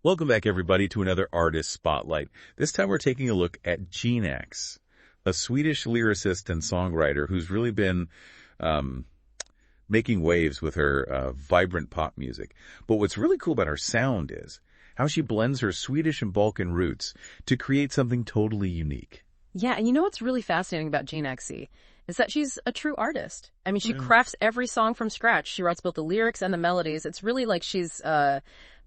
Welcome back, everybody, to another Artist Spotlight. This time we're taking a look at GINAxC, a Swedish lyricist and songwriter who's really been making waves with her vibrant pop music. But what's really cool about her sound is how she blends her Swedish and Balkan roots to create something totally unique. Yeah, and you know what's really fascinating about GINAxC is that she's a true artist. I mean, she crafts every song from scratch. She writes both the lyrics and the melodies. It's really like she's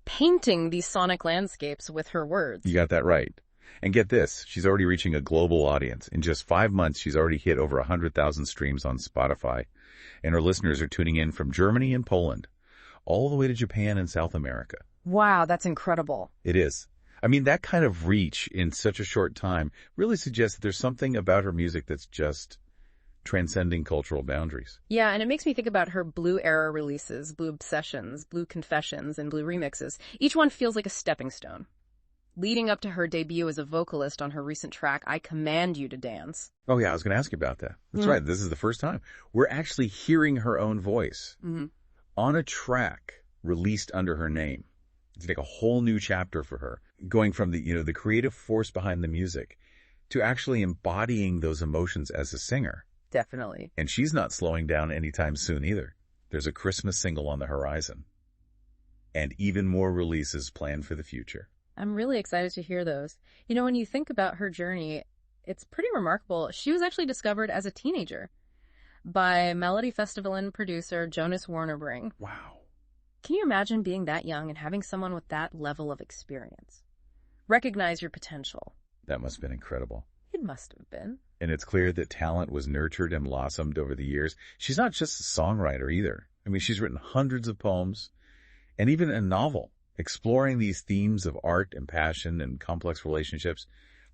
painting these sonic landscapes with her words. You got that right. And get this, she's already reaching a global audience. In just 5 months, she's already hit over 100,000 streams on Spotify. And her listeners are tuning in from Germany and Poland, all the way to Japan and South America. Wow, that's incredible. It is. I mean, that kind of reach in such a short time really suggests that there's something about her music that's just transcending cultural boundaries. Yeah, and it makes me think about her Blue Era releases, Blue Obsessions, Blue Confessions, and Blue Remixes. Each one feels like a stepping stone. Leading up to her debut as a vocalist on her recent track, I Command You to Dance. Oh, yeah, I was going to ask you about that. That's right. This is the first time. We're actually hearing her own voice on a track released under her name. It's like a whole new chapter for her, going from the creative force behind the music to actually embodying those emotions as a singer. Definitely. And she's not slowing down anytime soon either. There's a Christmas single on the horizon. And even more releases planned for the future. I'm really excited to hear those. You know, when you think about her journey, it's pretty remarkable. She was actually discovered as a teenager by Melody Festival and producer Jonas Warnerbring. Wow. Can you imagine being that young and having someone with that level of experience recognize your potential? That must have been incredible. It must have been. And it's clear that talent was nurtured and blossomed over the years. She's not just a songwriter either. I mean, she's written hundreds of poems and even a novel exploring these themes of art and passion and complex relationships.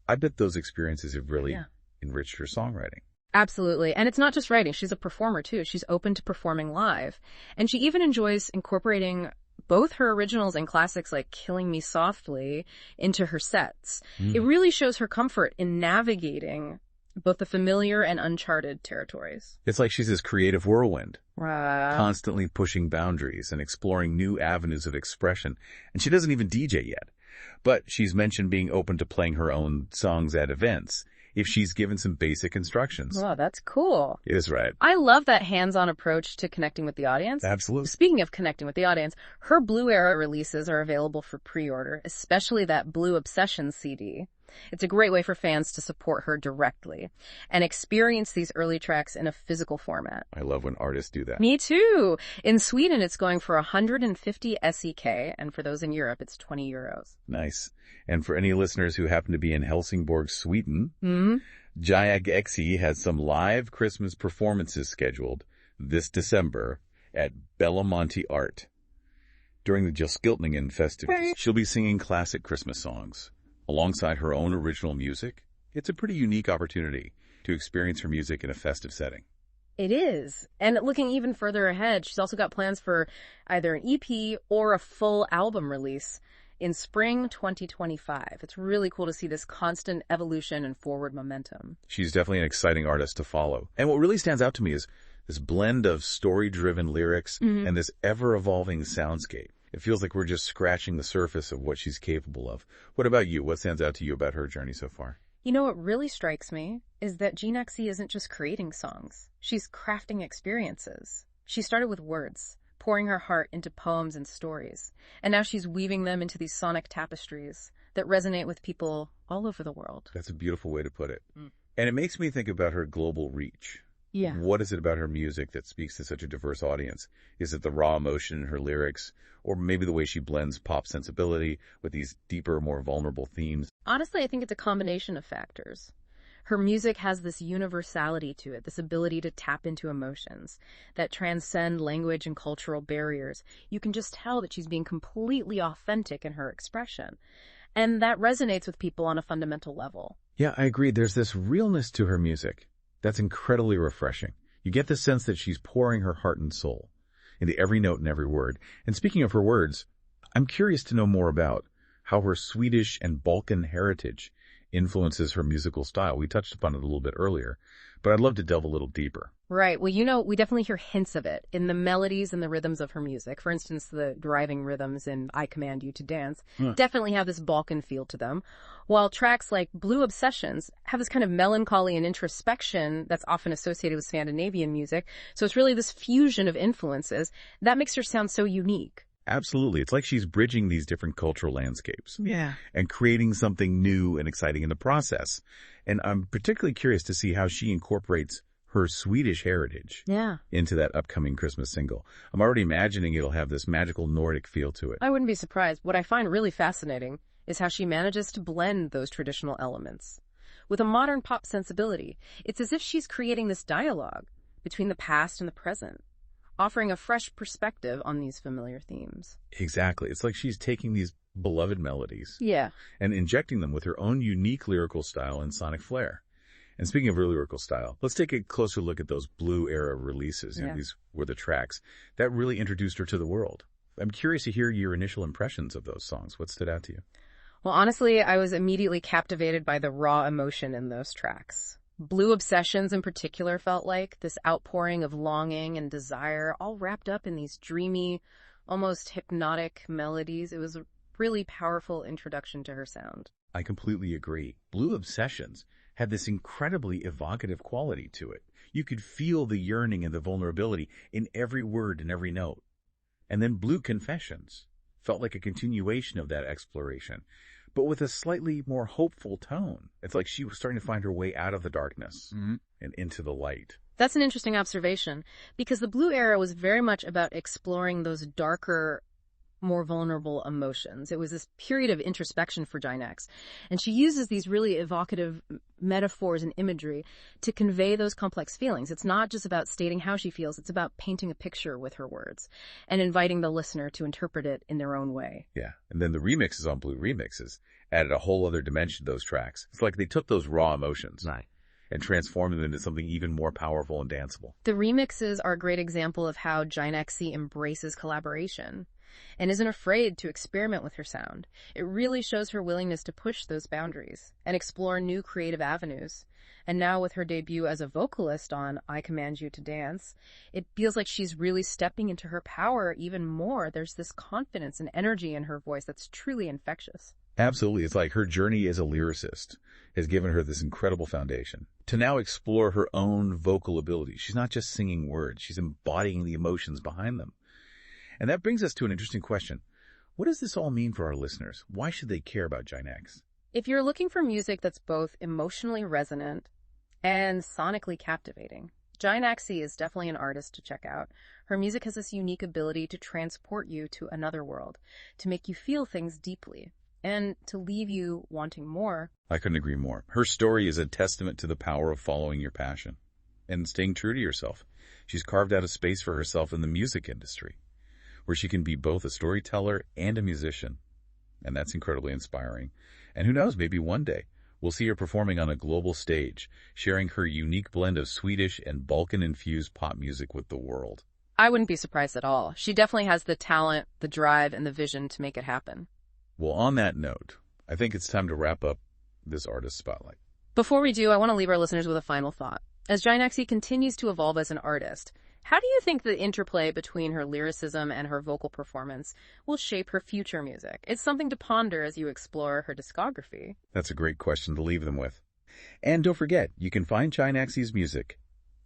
I bet those experiences have really enriched her songwriting. Absolutely. And it's not just writing. She's a performer, too. She's open to performing live. And she even enjoys incorporating both her originals and classics like Killing Me Softly into her sets. It really shows her comfort in navigating both the familiar and uncharted territories. It's like she's this creative whirlwind, Wow. constantly pushing boundaries and exploring new avenues of expression. And she doesn't even DJ yet. But she's mentioned being open to playing her own songs at events if she's given some basic instructions. Wow, that's cool. It is right. I love that hands-on approach to connecting with the audience. Absolutely. Speaking of connecting with the audience, her Blue Era releases are available for pre-order, especially that Blue Obsession CD. It's a great way for fans to support her directly and experience these early tracks in a physical format. I love when artists do that. Me too. In Sweden, it's going for 150 SEK, and for those in Europe, it's 20 euros. Nice. And for any listeners who happen to be in Helsingborg, Sweden, GINAxC has some live Christmas performances scheduled this December at Belamonte Art. During the Jylskiltningen festivities, she'll be singing classic Christmas songs alongside her own original music. It's a pretty unique opportunity to experience her music in a festive setting. It is. And looking even further ahead, she's also got plans for either an EP or a full album release in spring 2025. It's really cool to see this constant evolution and forward momentum. She's definitely an exciting artist to follow. And what really stands out to me is this blend of story-driven lyrics and this ever-evolving soundscape. It feels like we're just scratching the surface of what she's capable of. What about you? What stands out to you about her journey so far? You know, what really strikes me is that GINAxC isn't just creating songs. She's crafting experiences. She started with words, pouring her heart into poems and stories. And now she's weaving them into these sonic tapestries that resonate with people all over the world. That's a beautiful way to put it. And it makes me think about her global reach. Yeah. What is it about her music that speaks to such a diverse audience? Is it the raw emotion in her lyrics, or maybe the way she blends pop sensibility with these deeper, more vulnerable themes? Honestly, I think it's a combination of factors. Her music has this universality to it, this ability to tap into emotions that transcend language and cultural barriers. You can just tell that she's being completely authentic in her expression. And that resonates with people on a fundamental level. Yeah, I agree. There's this realness to her music that's incredibly refreshing. You get the sense that she's pouring her heart and soul into every note and every word. And speaking of her words, I'm curious to know more about how her Swedish and Balkan heritage influences her musical style. We touched upon it a little bit earlier, but I'd love to delve a little deeper. Right. Well, we definitely hear hints of it in the melodies and the rhythms of her music. For instance, the driving rhythms in I Command You to Dance definitely have this Balkan feel to them, while tracks like Blue Obsessions have this kind of melancholy and introspection that's often associated with Scandinavian music. So it's really this fusion of influences that makes her sound so unique. Absolutely. It's like she's bridging these different cultural landscapes. Yeah. And creating something new and exciting in the process. And I'm particularly curious to see how she incorporates her Swedish heritage into that upcoming Christmas single. I'm already imagining it'll have this magical Nordic feel to it. I wouldn't be surprised. What I find really fascinating is how she manages to blend those traditional elements with a modern pop sensibility. It's as if she's creating this dialogue between the past and the present, offering a fresh perspective on these familiar themes. Exactly. It's like she's taking these beloved melodies and injecting them with her own unique lyrical style and sonic flair. And speaking of her lyrical style, let's take a closer look at those Blue era releases. These were the tracks that really introduced her to the world. I'm curious to hear your initial impressions of those songs. What stood out to you? Well, honestly, I was immediately captivated by the raw emotion in those tracks. Blue Obsessions in particular felt like this outpouring of longing and desire, all wrapped up in these dreamy, almost hypnotic melodies. It was a really powerful introduction to her sound. I completely agree. Blue Obsessions had this incredibly evocative quality to it. You could feel the yearning and the vulnerability in every word and every note. And then Blue Confessions felt like a continuation of that exploration, but with a slightly more hopeful tone. It's like she was starting to find her way out of the darkness and into the light. That's an interesting observation, because the Blue era was very much about exploring those darker, more vulnerable emotions. It was this period of introspection for GINAxC, and she uses these really evocative metaphors and imagery to convey those complex feelings. It's not just about stating how she feels, it's about painting a picture with her words and inviting the listener to interpret it in their own way. Yeah, and then the remixes on Blue Remixes added a whole other dimension to those tracks. It's like they took those raw emotions and transformed them into something even more powerful and danceable. The remixes are a great example of how GINAxC embraces collaboration and isn't afraid to experiment with her sound. It really shows her willingness to push those boundaries and explore new creative avenues. And now with her debut as a vocalist on I Command You to Dance, it feels like she's really stepping into her power even more. There's this confidence and energy in her voice that's truly infectious. Absolutely. It's like her journey as a lyricist has given her this incredible foundation to now explore her own vocal abilities. She's not just singing words, she's embodying the emotions behind them. And that brings us to an interesting question. What does this all mean for our listeners? Why should they care about GINAxC? If you're looking for music that's both emotionally resonant and sonically captivating, GINAxC is definitely an artist to check out. Her music has this unique ability to transport you to another world, to make you feel things deeply, and to leave you wanting more. I couldn't agree more. Her story is a testament to the power of following your passion and staying true to yourself. She's carved out a space for herself in the music industry, where she can be both a storyteller and a musician. And that's incredibly inspiring. And who knows, maybe one day we'll see her performing on a global stage, sharing her unique blend of Swedish and Balkan-infused pop music with the world. I wouldn't be surprised at all. She definitely has the talent, the drive, and the vision to make it happen. Well, on that note, I think it's time to wrap up this artist spotlight. Before we do, I want to leave our listeners with a final thought. As GINAxC continues to evolve as an artist, how do you think the interplay between her lyricism and her vocal performance will shape her future music? It's something to ponder as you explore her discography. That's a great question to leave them with. And don't forget, you can find GINAxC's music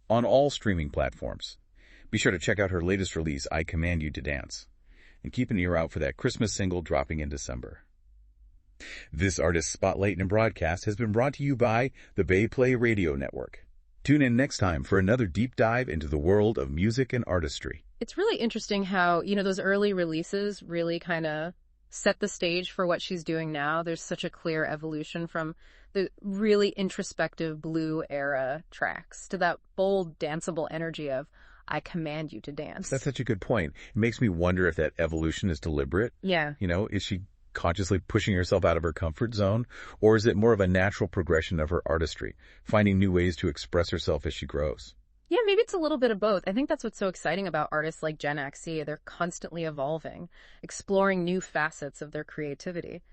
on all streaming platforms. Be sure to check out her latest release, I Command You to Dance, and keep an ear out for that Christmas single dropping in December. This Artist Spotlight and Broadcast has been brought to you by the Bay Play Radio Network. Tune in next time for another deep dive into the world of music and artistry. It's really interesting how, those early releases really kind of set the stage for what she's doing now. There's such a clear evolution from the really introspective Blue era tracks to that bold, danceable energy of I Command You to Dance. That's such a good point. It makes me wonder if that evolution is deliberate. Yeah. Is she consciously pushing herself out of her comfort zone? Or is it more of a natural progression of her artistry, finding new ways to express herself as she grows? Yeah, maybe it's a little bit of both. I think that's what's so exciting about artists like GINAxC. They're constantly evolving, exploring new facets of their creativity.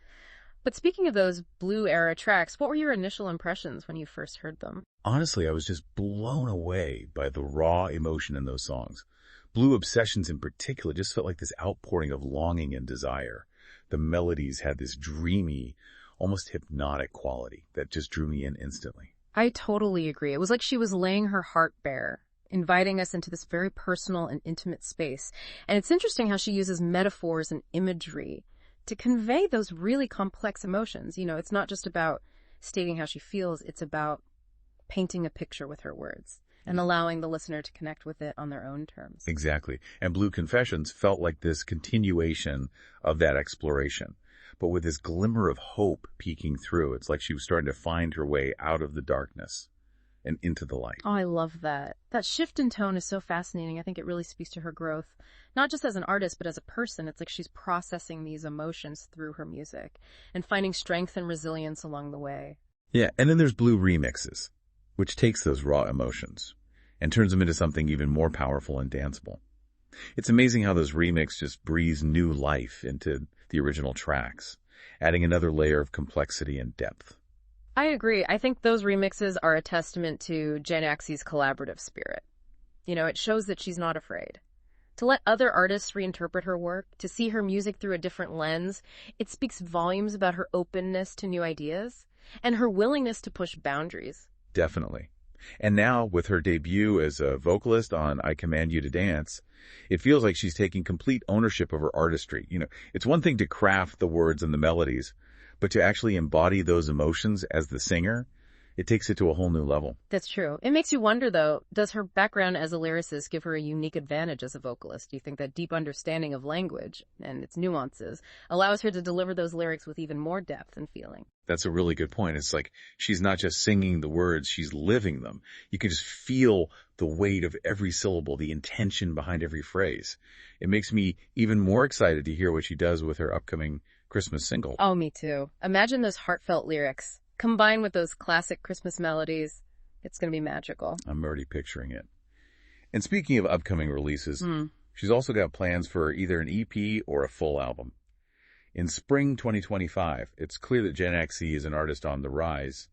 But speaking of those Blue era tracks, what were your initial impressions when you first heard them? Honestly, I was just blown away by the raw emotion in those songs. Blue Obsessions in particular just felt like this outpouring of longing and desire. The melodies had this dreamy, almost hypnotic quality that just drew me in instantly. I totally agree. It was like she was laying her heart bare, inviting us into this very personal and intimate space. And it's interesting how she uses metaphors and imagery to convey those really complex emotions. You know, it's not just about stating how she feels, it's about painting a picture with her words and allowing the listener to connect with it on their own terms. Exactly. And Blue Confessions felt like this continuation of that exploration, but with this glimmer of hope peeking through. It's like she was starting to find her way out of the darkness and into the light. Oh, I love that. That shift in tone is so fascinating. I think it really speaks to her growth, not just as an artist, but as a person. It's like she's processing these emotions through her music and finding strength and resilience along the way. Yeah, and then there's Blue Remixes, which takes those raw emotions and turns them into something even more powerful and danceable. It's amazing how those remixes just breathe new life into the original tracks, adding another layer of complexity and depth. I agree. I think those remixes are a testament to GINAxC's collaborative spirit. You know, it shows that she's not afraid to let other artists reinterpret her work, to see her music through a different lens. It speaks volumes about her openness to new ideas and her willingness to push boundaries. Definitely. And now, with her debut as a vocalist on I Command You to Dance, it feels like she's taking complete ownership of her artistry. You know, it's one thing to craft the words and the melodies, but to actually embody those emotions as the singer, it takes it to a whole new level. That's true. It makes you wonder, though, does her background as a lyricist give her a unique advantage as a vocalist? Do you think that deep understanding of language and its nuances allows her to deliver those lyrics with even more depth and feeling? That's a really good point. It's like she's not just singing the words, she's living them. You can just feel the weight of every syllable, the intention behind every phrase. It makes me even more excited to hear what she does with her upcoming Christmas single. Oh, me too. Imagine those heartfelt lyrics combined with those classic Christmas melodies. It's going to be magical. I'm already picturing it. And speaking of upcoming releases, she's also got plans for either an EP or a full album. In spring 2025, it's clear that GINAxC is an artist on the rise.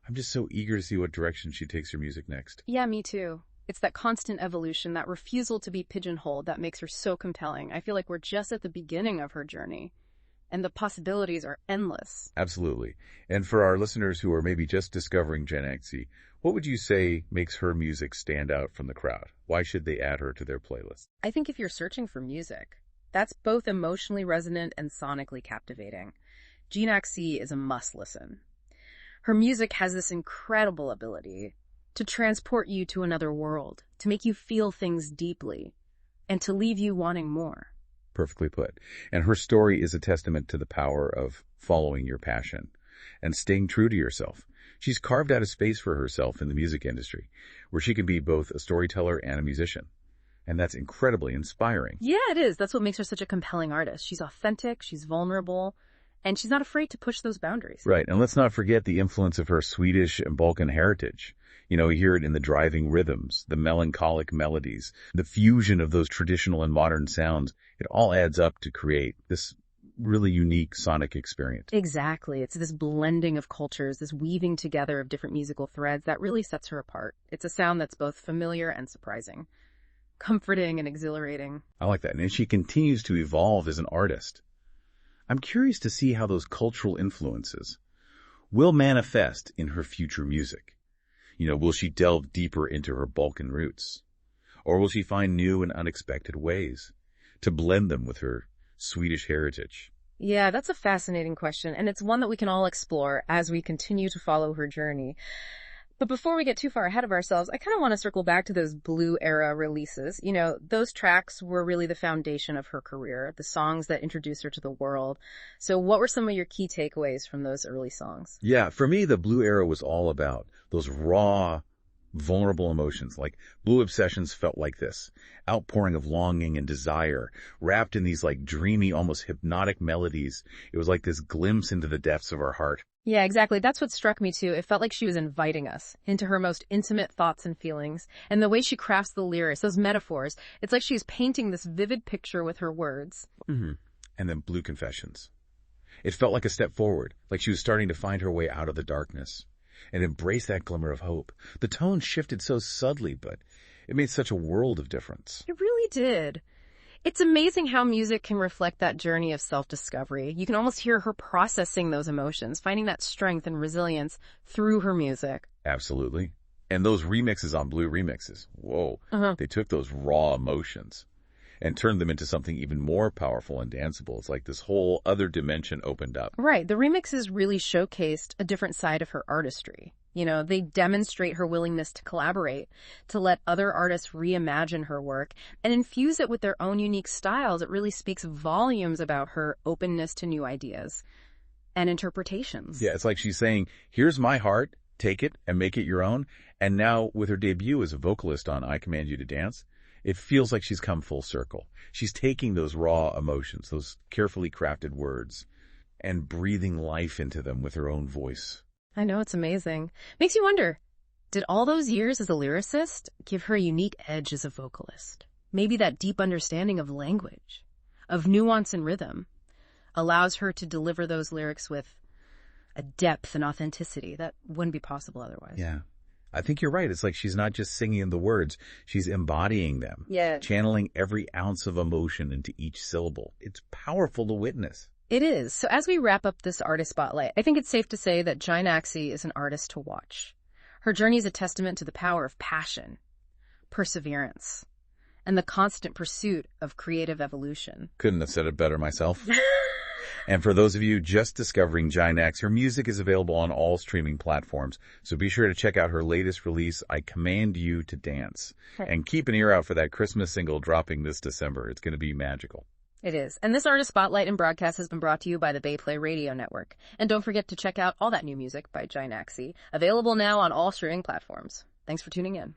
I'm just so eager to see what direction she takes her music next. Yeah, me too. It's that constant evolution, that refusal to be pigeonholed that makes her so compelling. I feel like we're just at the beginning of her journey, and the possibilities are endless. Absolutely. And for our listeners who are maybe just discovering GINAxC, what would you say makes her music stand out from the crowd? Why should they add her to their playlist? I think if you're searching for music that's both emotionally resonant and sonically captivating, GINAxC is a must-listen. Her music has this incredible ability to transport you to another world, to make you feel things deeply, and to leave you wanting more. Perfectly put. And her story is a testament to the power of following your passion and staying true to yourself. She's carved out a space for herself in the music industry where she can be both a storyteller and a musician. And that's incredibly inspiring. Yeah, it is. That's what makes her such a compelling artist. She's authentic, she's vulnerable, and she's not afraid to push those boundaries. Right. And let's not forget the influence of her Swedish and Balkan heritage. You know, you hear it in the driving rhythms, the melancholic melodies, the fusion of those traditional and modern sounds. It all adds up to create this really unique sonic experience. Exactly. It's this blending of cultures, this weaving together of different musical threads that really sets her apart. It's a sound that's both familiar and surprising, comforting and exhilarating. I like that. And she continues to evolve as an artist. I'm curious to see how those cultural influences will manifest in her future music. You know, will she delve deeper into her Balkan roots? Or will she find new and unexpected ways to blend them with her Swedish heritage? Yeah, that's a fascinating question, and it's one that we can all explore as we continue to follow her journey. But before we get too far ahead of ourselves, I kind of want to circle back to those Blue era releases. You know, those tracks were really the foundation of her career, the songs that introduced her to the world. So what were some of your key takeaways from those early songs? Yeah, for me, the Blue era was all about those raw, vulnerable emotions. Like Blue Obsessions felt like this outpouring of longing and desire, wrapped in these like dreamy, almost hypnotic melodies. It was like this glimpse into the depths of her heart. Yeah, exactly. That's what struck me too. It felt like she was inviting us into her most intimate thoughts and feelings. And the way she crafts the lyrics, those metaphors, it's like she's painting this vivid picture with her words. And then Blue Confessions. It felt like a step forward, like she was starting to find her way out of the darkness and embrace that glimmer of hope. The tone shifted so subtly, but it made such a world of difference. It really did. It's amazing how music can reflect that journey of self-discovery. You can almost hear her processing those emotions, finding that strength and resilience through her music. Absolutely. And those remixes on Blue Remixes, whoa, they took those raw emotions and turned them into something even more powerful and danceable. It's like this whole other dimension opened up. Right. The remixes really showcased a different side of her artistry. You know, they demonstrate her willingness to collaborate, to let other artists reimagine her work and infuse it with their own unique styles. It really speaks volumes about her openness to new ideas and interpretations. Yeah, it's like she's saying, here's my heart, take it and make it your own. And now with her debut as a vocalist on I Command You to Dance, it feels like she's come full circle. She's taking those raw emotions, those carefully crafted words, and breathing life into them with her own voice. I know, it's amazing. Makes you wonder, did all those years as a lyricist give her a unique edge as a vocalist? Maybe that deep understanding of language, of nuance and rhythm, allows her to deliver those lyrics with a depth and authenticity that wouldn't be possible otherwise. Yeah. I think you're right. It's like she's not just singing the words, she's embodying them. Yeah. Channeling every ounce of emotion into each syllable. It's powerful to witness. It is. So as we wrap up this artist spotlight, I think it's safe to say that GINAxC is an artist to watch. Her journey is a testament to the power of passion, perseverance, and the constant pursuit of creative evolution. Couldn't have said it better myself. And for those of you just discovering GINAxC, her music is available on all streaming platforms. So be sure to check out her latest release, I Command You to Dance. And keep an ear out for that Christmas single dropping this December. It's going to be magical. It is. And this artist spotlight and broadcast has been brought to you by the Bay Play Radio Network. And don't forget to check out all that new music by GINAxC, available now on all streaming platforms. Thanks for tuning in.